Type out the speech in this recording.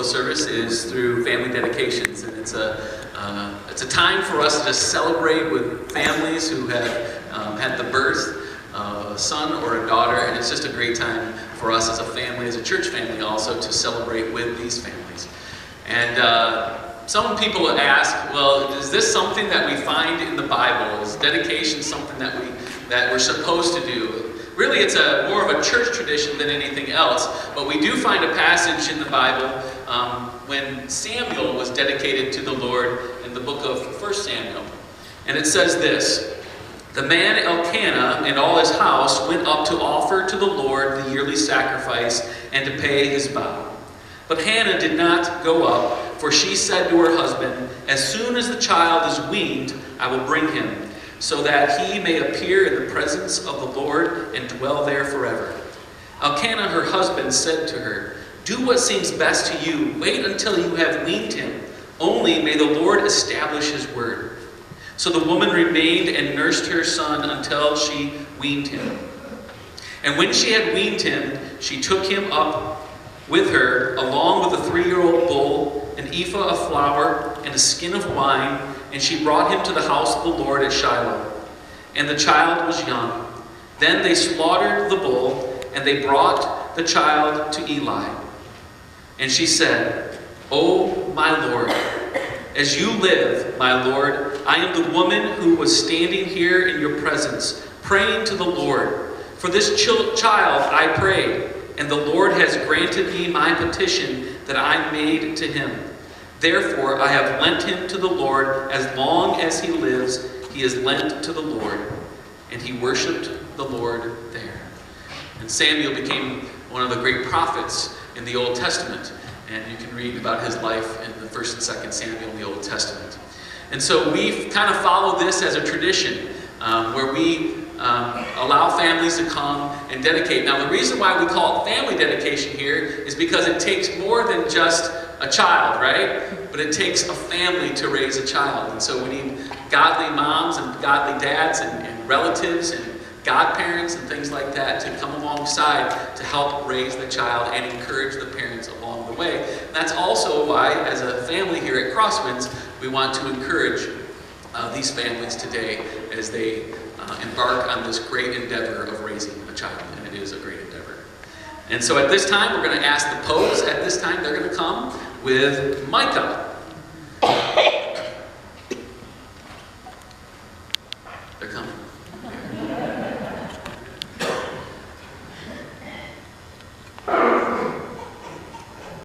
the service is through family dedications, and it's a time for us to just celebrate with families who have had the birth of a son or a daughter, and it's just a great time for us as a family, as a church family also, to celebrate with these families. And some people ask, well, is this something that we find in the Bible? Is dedication something that we're supposed to do? Really, it's more of a church tradition than anything else, but we do find a passage in the Bible when Samuel was dedicated to the Lord in the book of 1 Samuel. And it says this: "The man Elkanah and all his house went up to offer to the Lord the yearly sacrifice and to pay his vow. But Hannah did not go up, for she said to her husband, 'As soon as the child is weaned, I will bring him, so that he may appear in the presence of the Lord and dwell there forever.' Elkanah, her husband, said to her, 'Do what seems best to you. Wait until you have weaned him. Only may the Lord establish his word.' So the woman remained and nursed her son until she weaned him. And when she had weaned him, she took him up with her, along with a 3-year-old bull, an ephah of flour, and a skin of wine, and she brought him to the house of the Lord at Shiloh. And the child was young. Then they slaughtered the bull, and they brought the child to Eli. And she said, 'O my Lord, as you live, my Lord, I am the woman who was standing here in your presence, praying to the Lord. For this child I prayed, and the Lord has granted me my petition that I made to him. Therefore I have lent him to the Lord. As long as he lives, he is lent to the Lord.' And he worshipped the Lord there." And Samuel became one of the great prophets in the Old Testament. And you can read about his life in the 1st and 2nd Samuel in the Old Testament. And so we kind of follow this as a tradition where we allow families to come and dedicate. Now, the reason why we call it family dedication here is because it takes more than just a child, right? But it takes a family to raise a child. And so we need godly moms and godly dads and relatives and godparents and things like that to come alongside to help raise the child and encourage the parents along the way. And that's also why, as a family here at Crosswinds, we want to encourage these families today as they embark on this great endeavor of raising a child, and it is a great endeavor. And so at this time, we're going to ask the Pogues. At this time, they're going to come with Micah.